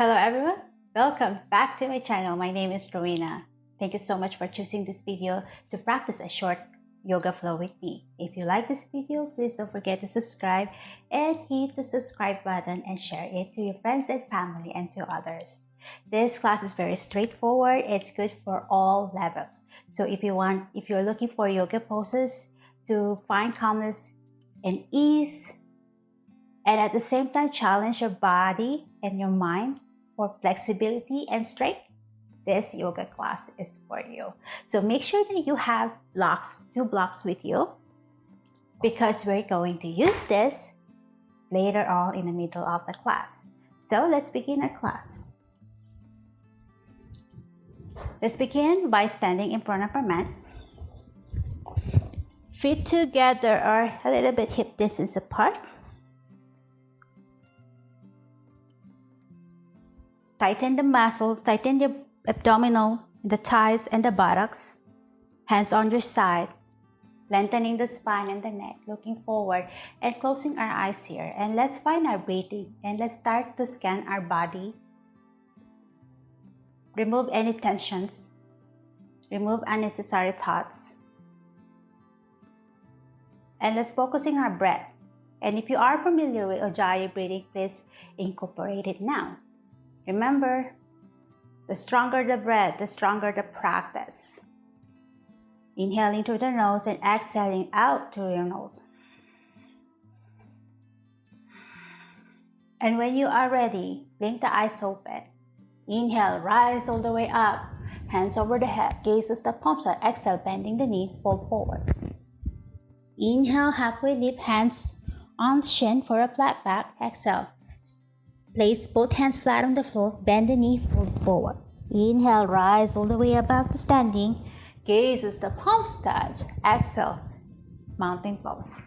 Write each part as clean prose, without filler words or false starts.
Hello everyone, welcome back to my channel. My name is Rowena. Thank you so much for choosing this video to practice a short yoga flow with me. If you like this video, please don't forget to subscribe and hit the subscribe button and share it to your friends and family and to others. This class is very straightforward. It's good for all levels. So if you're looking for yoga poses to find calmness and ease, and at the same time challenge your body and your mind for flexibility and strength, this yoga class is for you. So make sure that you have two blocks with you, because we're going to use this later on in the middle of the class. So let's begin our class. Let's begin by standing in front of our mat. Feet together or a little bit hip distance apart. Tighten the muscles, tighten your abdominal, the thighs and the buttocks. Hands on your side, lengthening the spine and the neck, looking forward and closing our eyes here. And let's find our breathing and let's start to scan our body. Remove any tensions, remove unnecessary thoughts. And let's focusing our breath. And if you are familiar with Ujjayi breathing, please incorporate it now. Remember, the stronger the breath, the stronger the practice. Inhaling through the nose and exhaling out through your nose. And when you are ready, blink the eyes open. Inhale, rise all the way up. Hands over the head, gaze the palms out. Exhale, bending the knees, fold forward. Inhale, halfway lift, hands on shin for a flat back. Exhale. Place both hands flat on the floor, bend the knee, fold forward. Inhale, rise all the way above the standing. Gaze as the palms touch. Exhale, mountain pose.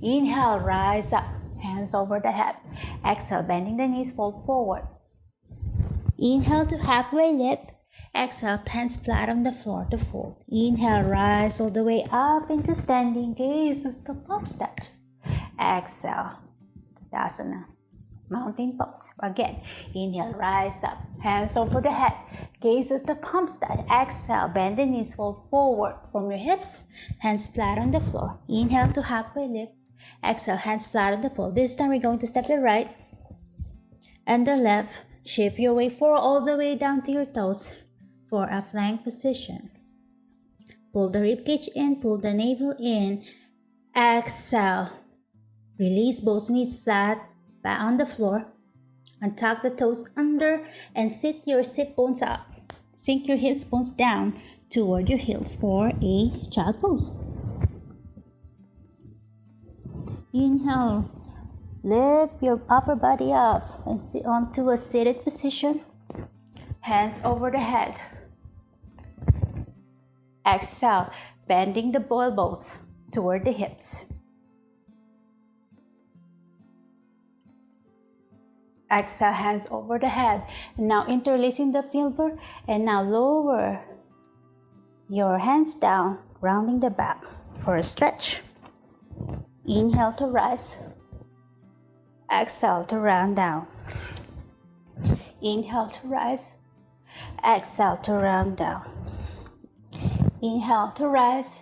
Inhale, rise up, hands over the head. Exhale, bending the knees, fold forward. Inhale to halfway lift. Exhale, hands flat on the floor to fold. Inhale, rise all the way up into standing. Gaze as the palms touch. Exhale, Tadasana. Mountain pose. Again, inhale, rise up, hands over the head, gaze as the palms touch. Exhale, bend the knees, fold forward from your hips, hands flat on the floor. Inhale to halfway lift. Exhale, hands flat on the floor. This time we're going to step the right and the left. Shift your weight forward all the way down to your toes for a plank position. Pull the ribcage in, pull the navel in. Exhale. Release both knees flat back on the floor, and tuck the toes under and sit your sit bones up. Sink your hips bones down toward your heels for a child pose. Inhale, lift your upper body up and sit onto a seated position. Hands over the head. Exhale, bending the elbows toward the hips. Exhale, hands over the head. Now interlacing the finger and now lower your hands down, rounding the back for a stretch. Inhale to rise. Exhale to round down. Inhale to rise. Exhale to round down. Inhale to rise.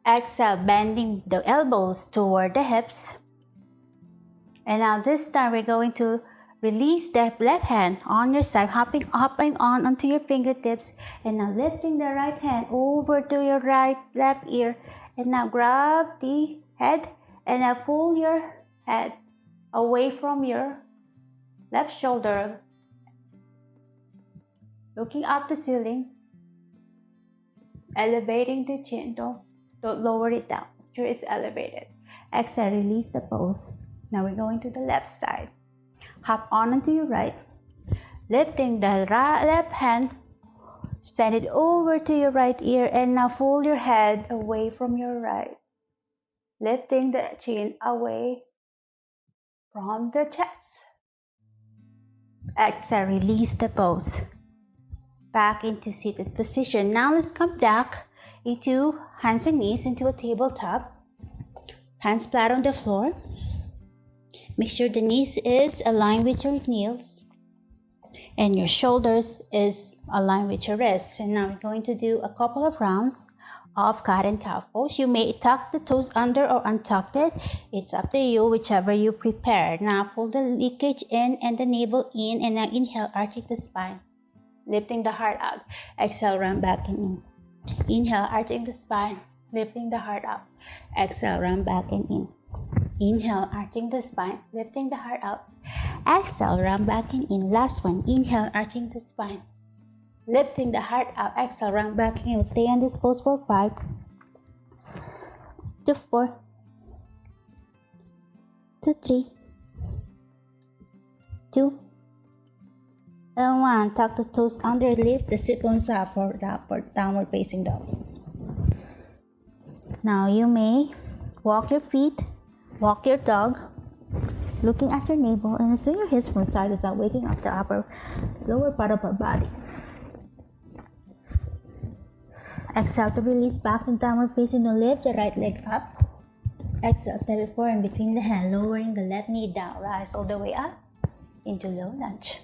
Exhale, bending the elbows toward the hips. And now this time we're going to release the left hand on your side, hopping on onto your fingertips, and now lifting the right hand over to your left ear, and now grab the head and now pull your head away from your left shoulder, looking up the ceiling, elevating the chin. Don't lower it down. Make sure it's elevated. Exhale, release the pose. Now we're going to the left side. Hop on onto your right. Lifting the left hand, send it over to your right ear, and now pull your head away from your right. Lifting the chin away from the chest. Exhale, release the pose. Back into seated position. Now let's come back into hands and knees into a tabletop. Hands flat on the floor. Make sure the knees is aligned with your heels. and your shoulders is aligned with your wrists. And now we're going to do a couple of rounds of cat and cow pose. You may tuck the toes under or untuck it. It's up to you, whichever you prepare. Now pull the ribcage in and the navel in, and now inhale, arching the spine, lifting the heart out. Exhale, round back and in. Inhale, arching the spine, lifting the heart out. Exhale, round back and in. Inhale, arching the spine, lifting the heart out. Exhale, round back and in. Last one. Inhale, arching the spine, lifting the heart out. Exhale, round back and in. Stay on this pose for 5 to 4 to 3 2 and 1. Tuck the toes under, lift the sit bones up for downward facing dog. Now you may walk your feet, walk your dog, looking at your navel, and swing your hips from side to side, waking up the lower part of our body. Exhale to release back to downward facing dog. Lift the right leg up. Exhale, step it forward in between the hand, lowering the left knee down. Rise all the way up into low lunge.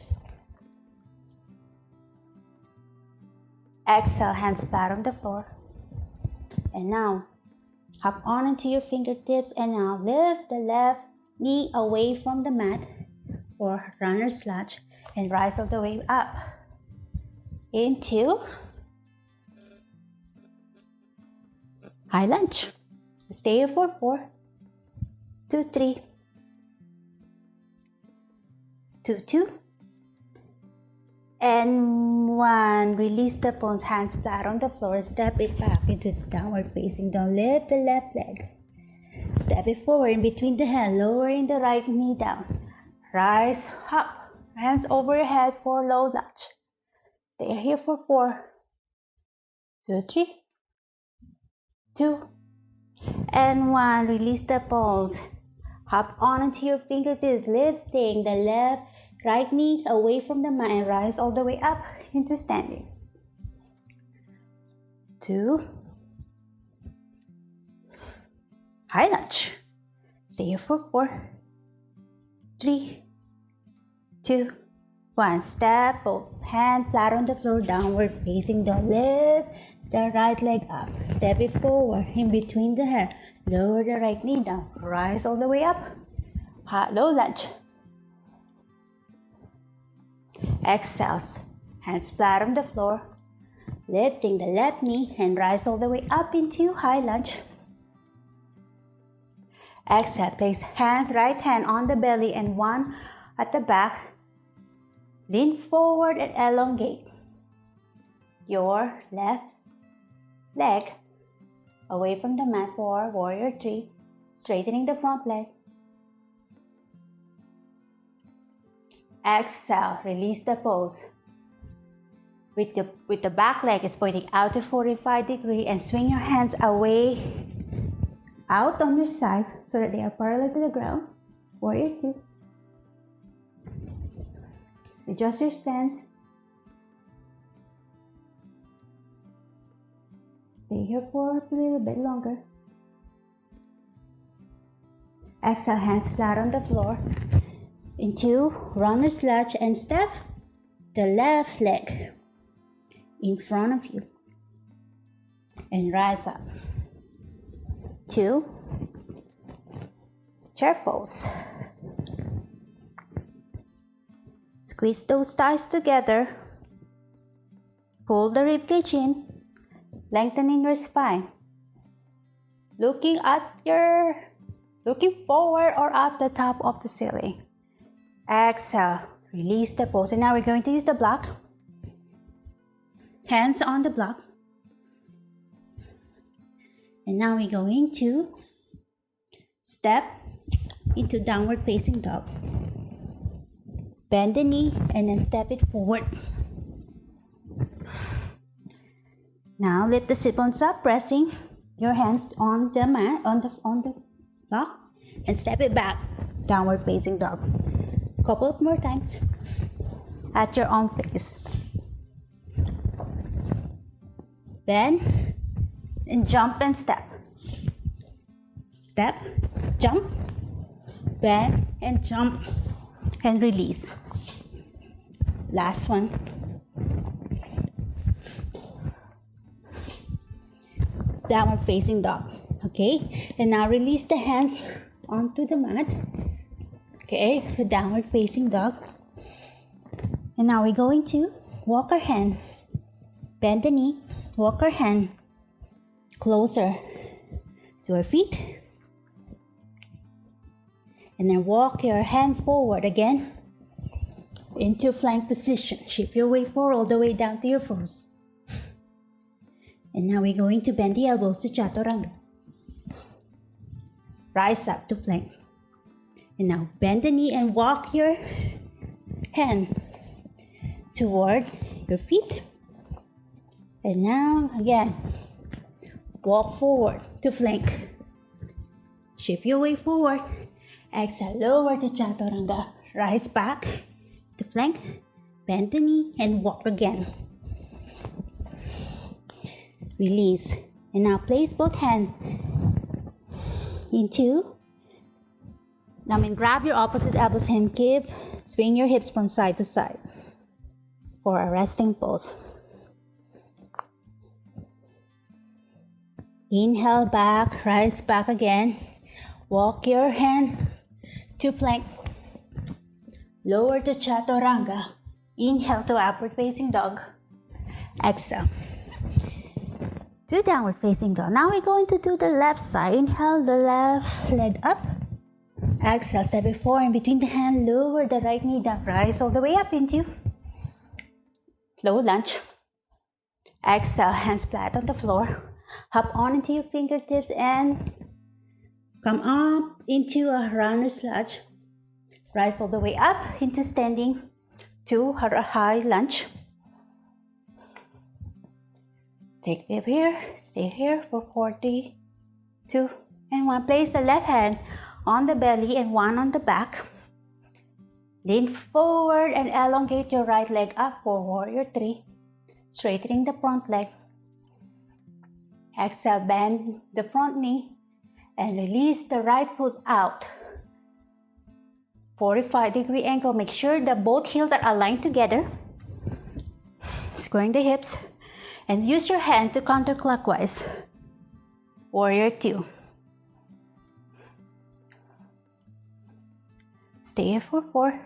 Exhale, hands flat on the floor. And now, hop on into your fingertips, and now lift the left knee away from the mat or runner's slouch and rise all the way up into high lunge. Stay here for 4, 2, 3, 2, 2, and 1. Release the bones, hands flat on the floor. Step it back into the downward facing dog. Lift the left leg. Step it forward in between the hand, lowering the right knee down. Rise up, hands over your head for low lunge. Stay here for 4, 2, 3, 2, and 1. Release the bones. Hop on into your fingertips, lifting the right knee away from the mat and rise all the way up into standing. 2, high lunge. Stay here for 4, 3, 2, 1. Step both hand flat on the floor, downward facing dog. Lift the right leg up. Step it forward in between the hair. Lower the right knee down. Rise all the way up. Low lunge. Exhale. Hands flat on the floor. Lifting the left knee and rise all the way up into high lunge. Exhale. Place right hand on the belly and one at the back. Lean forward and elongate your left leg away from the mat for warrior 3, straightening the front leg. Exhale, release the pose. With the back leg is pointing out to 45 degrees, and swing your hands away out on your side so that they are parallel to the ground. Warrior 2. Adjust your stance. Stay here for a little bit longer. Exhale, hands flat on the floor. Into runner's slouch and step the left leg in front of you. And rise up. 2, chair pose. Squeeze those thighs together. Pull the ribcage in, lengthening your spine. Looking forward or at the top of the ceiling. Exhale, release the pose. And now we're going to use the block. Hands on the block. And now we're going to step into downward facing dog. Bend the knee and then step it forward. Now lift the sit bones up, pressing your hand on the mat, on the block, and step it back, downward facing dog. Couple of more times at your own pace. Bend and jump and step. Step, jump, bend and jump and release. Last one. Downward facing dog. Okay, and now release the hands onto the mat. Okay, for downward facing dog. And now we're going to walk our hand, bend the knee, walk our hand closer to our feet. And then walk your hand forward again into plank position. Shift your weight forward all the way down to your fours. And now we're going to bend the elbows to chaturanga. Rise up to plank. And now bend the knee and walk your hand toward your feet. And now again, walk forward to plank. Shift your weight forward. Exhale, lower to chaturanga. Rise back to plank. Bend the knee and walk again. Release. And now place both hands into. Grab your opposite elbows and swing your hips from side to side for a resting pose. Inhale back, rise back again. Walk your hand to plank. Lower to chaturanga. Inhale to upward facing dog. Exhale to downward facing dog. Now we're going to do the left side. Inhale the left leg up. Exhale, step it forward in between the hand. Lower the right knee down. Rise all the way up into low lunge. Exhale, hands flat on the floor. Hop on into your fingertips and come up into a runner's lunge. Rise all the way up into standing to a high lunge. Take dip here, stay here for 42 and 1. Place the left hand on the belly and one on the back. Lean forward and elongate your right leg up for warrior 3. Straightening the front leg. Exhale, bend the front knee and release the right foot out. 45-degree angle. Make sure that both heels are aligned together. Squaring the hips. And use your hand to counterclockwise. Warrior 2. Stay here for 4,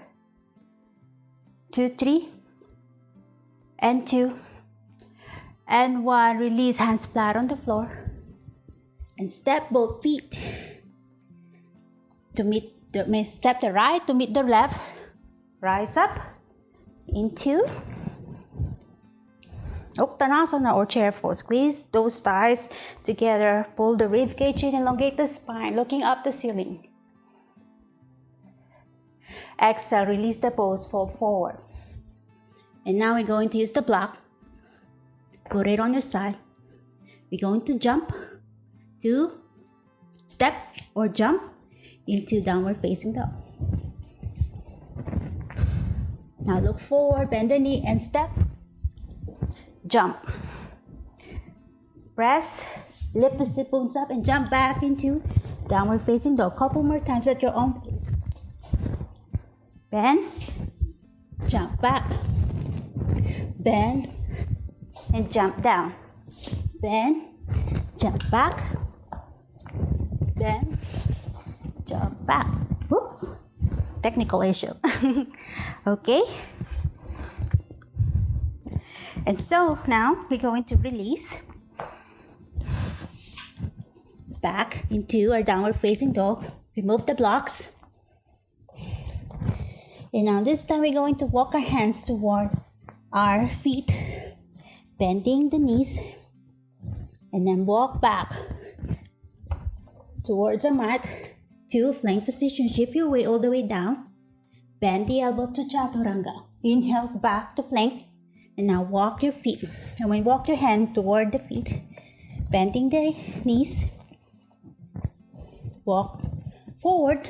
2, 3, and 2, and 1. Release, hands flat on the floor. And step both feet step the right to meet the left. Rise up into Uttanasana or chair pose. Squeeze those thighs together. Pull the rib cage in, elongate the spine, looking up the ceiling. Exhale, release the pose, fold forward. And now we're going to use the block. Put it on your side. We're going to jump to step or jump into downward facing dog. Now look forward, bend the knee and step. Jump. Press, lift the sit bones up and jump back into downward facing dog. Couple more times at your own pace. Bend, jump back, bend, and jump down. Bend, jump back, bend, jump back. Whoops, technical issue. Okay. And so now we're going to release back into our downward facing dog. Remove the blocks. And now this time we're going to walk our hands toward our feet, bending the knees, and then walk back towards the mat to plank position. Shift your weight all the way down. Bend the elbow to chaturanga. Inhales back to plank. And now walk your feet. And when walk your hand toward the feet, bending the knees. Walk forward.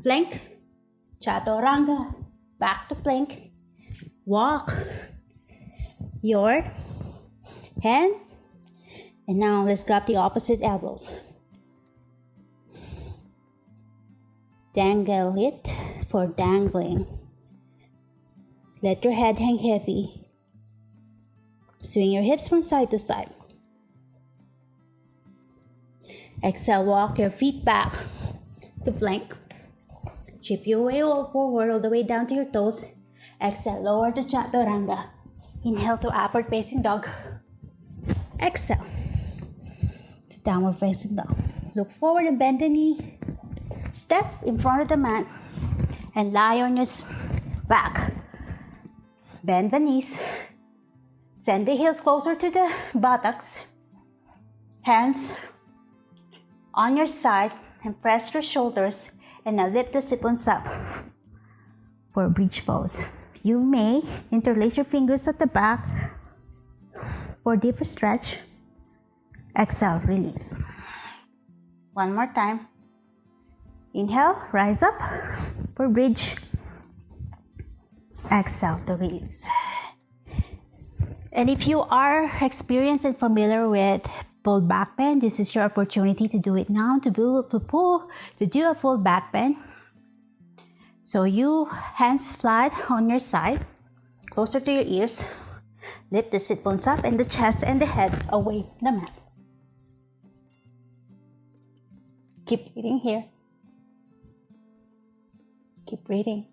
Plank, chaturanga, back to plank. Walk your hand. And now let's grab the opposite elbows. Dangle it for dangling. Let your head hang heavy. Swing your hips from side to side. Exhale, walk your feet back to plank. Chip your way forward all the way down to your toes. Exhale, lower to chaturanga. Inhale to upward facing dog. Exhale to downward facing dog. Look forward and bend the knee. Step in front of the mat and lie on your back. Bend the knees. Send the heels closer to the buttocks. Hands on your side and press your shoulders, and now lift the sit bones up for bridge pose. You may interlace your fingers at the back for deeper stretch. Exhale, release. One more time. Inhale, rise up for bridge. Exhale to release. And if you are experienced and familiar with full back bend, this is your opportunity to do it now, to do a full back bend. So you hands flat on your side, closer to your ears. Lift the sit bones up and the chest and the head away from the mat. Keep breathing here. Keep breathing.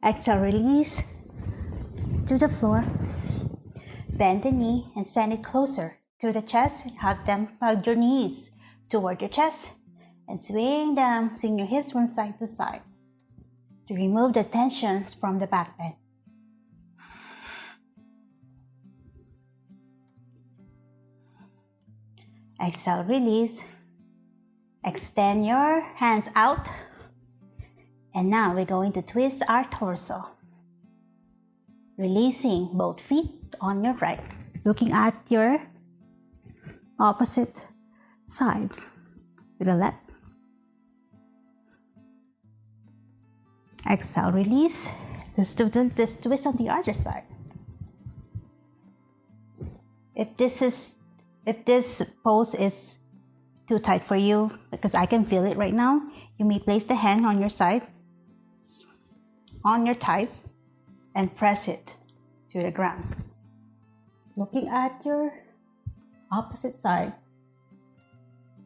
Exhale, release to the floor. Bend the knee and send it closer to the chest. Hug your knees toward your chest and swing them, swing your hips from side to side to remove the tensions from the back bend. Exhale, release. Extend your hands out. And now we're going to twist our torso. Releasing both feet on your right. Looking at your opposite side to the left. Exhale, release. Let's twist on the other side. If this pose is too tight for you, because I can feel it right now, you may place the hand on your side, on your thighs, and press it to the ground. Looking at your opposite side.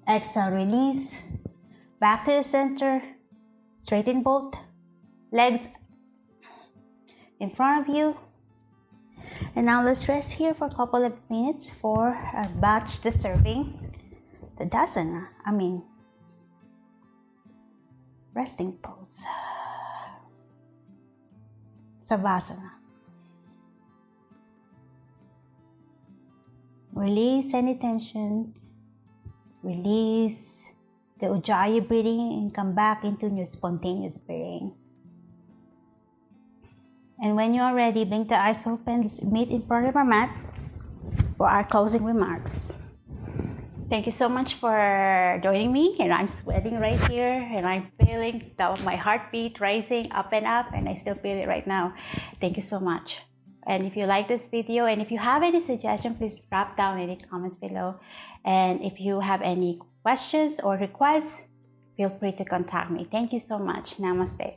Exhale, release. Back to the center. Straighten both legs in front of you. And now let's rest here for a couple of minutes for a batch deserving Tadasana. Resting pose. Savasana. Release any tension. Release the Ujjayi breathing and come back into your spontaneous breathing. And when you are ready, blink the eyes open. Let's meet in front of our mat for our closing remarks. Thank you so much for joining me. And I'm sweating right here, and I'm feeling my heartbeat rising up, and I still feel it right now. Thank you so much. And if you like this video, and if you have any suggestion, please drop down any comments below. And if you have any questions or requests, feel free to contact me. Thank you so much. Namaste.